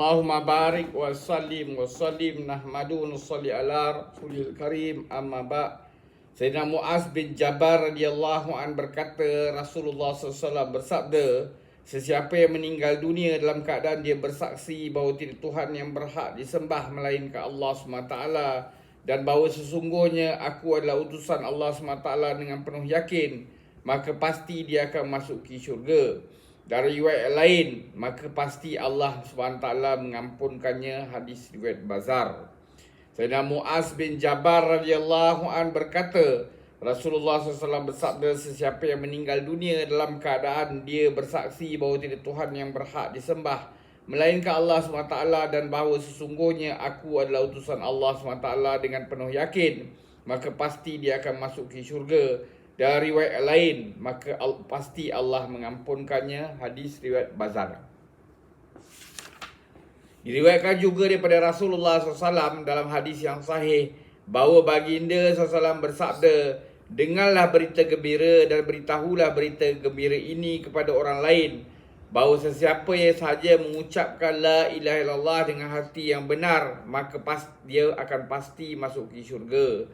Allahumma barik wa sallim nahmadu nusalli ala rasulil karim amma ba'. Sayyidina Muaz bin Jabal radhiyallahu an berkata, Rasulullah SAW bersabda, sesiapa yang meninggal dunia dalam keadaan dia bersaksi bahawa tidak Tuhan yang berhak disembah melainkan Allah SWT, dan bahawa sesungguhnya aku adalah utusan Allah SWT dengan penuh yakin, maka pasti dia akan masuk ke syurga. Dari riwayat lain, maka pasti Allah SWT mengampunkannya. Hadis riwayat Bazar. Sayyidina Muaz bin Jabal radhiyallahu an berkata, Rasulullah SAW bersabda, sesiapa yang meninggal dunia dalam keadaan dia bersaksi bahawa tidak Tuhan yang berhak disembah melainkan Allah SWT, dan bahawa sesungguhnya aku adalah utusan Allah SWT dengan penuh yakin, maka pasti dia akan masuk ke syurga. Dari riwayat lain, maka pasti Allah mengampunkannya. Hadis riwayat Bazar. Diriwayatkan juga daripada Rasulullah SAW dalam hadis yang sahih bahawa baginda SAW bersabda, dengarlah berita gembira dan beritahulah berita gembira ini kepada orang lain, bahawa sesiapa yang sahaja mengucapkan la ilaha illallah dengan hati yang benar, maka dia akan pasti masuk ke syurga.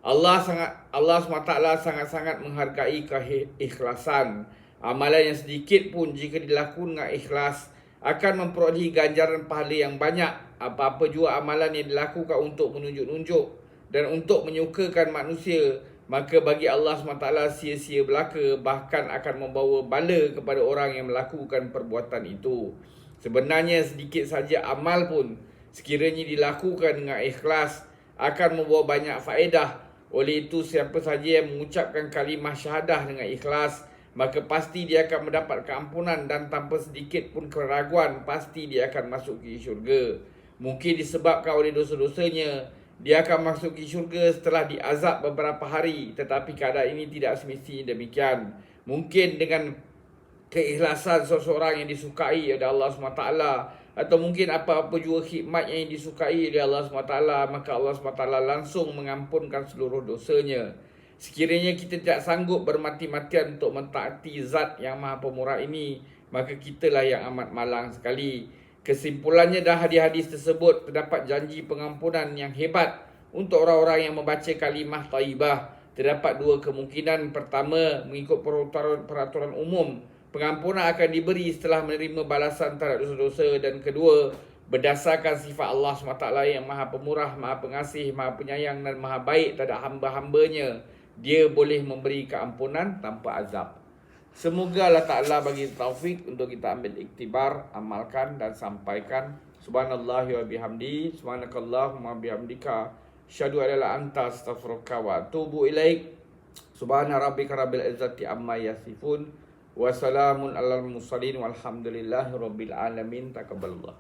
Allah SWT sangat-sangat menghargai keikhlasan. Amalan yang sedikit pun jika dilakukan dengan ikhlas akan memperolehi ganjaran pahala yang banyak. Apa-apa juga amalan yang dilakukan untuk menunjuk-nunjuk dan untuk menyukakan manusia, maka bagi Allah SWT sia-sia belaka, bahkan akan membawa bala kepada orang yang melakukan perbuatan itu. Sebenarnya sedikit saja amal pun, sekiranya dilakukan dengan ikhlas, akan membawa banyak faedah. Oleh itu, siapa saja yang mengucapkan kalimah syahadah dengan ikhlas, maka pasti dia akan mendapat keampunan, dan tanpa sedikit pun keraguan pasti dia akan masuk ke syurga. Mungkin disebabkan oleh dosa-dosanya, dia akan masuk ke syurga setelah diazab beberapa hari, tetapi keadaan ini tidak semestinya demikian. Mungkin dengan keikhlasan seseorang yang disukai oleh Allah SWT, atau mungkin apa-apa juga khidmat yang disukai oleh Allah SWT, maka Allah SWT langsung mengampunkan seluruh dosanya. Sekiranya kita tidak sanggup bermati-matian untuk mentaati zat yang maha pemurah ini, maka kitalah yang amat malang sekali. Kesimpulannya, dah hadis-hadis tersebut terdapat janji pengampunan yang hebat untuk orang-orang yang membaca kalimah taibah. Terdapat dua kemungkinan. Pertama, mengikut peraturan umum, pengampunan akan diberi setelah menerima balasan terhadap dosa-dosa. Dan kedua, berdasarkan sifat Allah SWT yang maha pemurah, maha pengasih, maha penyayang dan maha baik terhadap hamba-hambanya, dia boleh memberi keampunan tanpa azab. Semoga Allah Ta'ala bagi taufik untuk kita ambil iktibar, amalkan dan sampaikan. Subhanallahi wa bihamdi, subhanakallahumma bihamdika, asyhadu an la ilaha illa anta, astaghfiruka wa atubu ilaik. Subhana rabbika rabbil izzati amma yasifun, wa salamun alal mursalin, walhamdulillahi rabbil alamin. Taqabbalallah.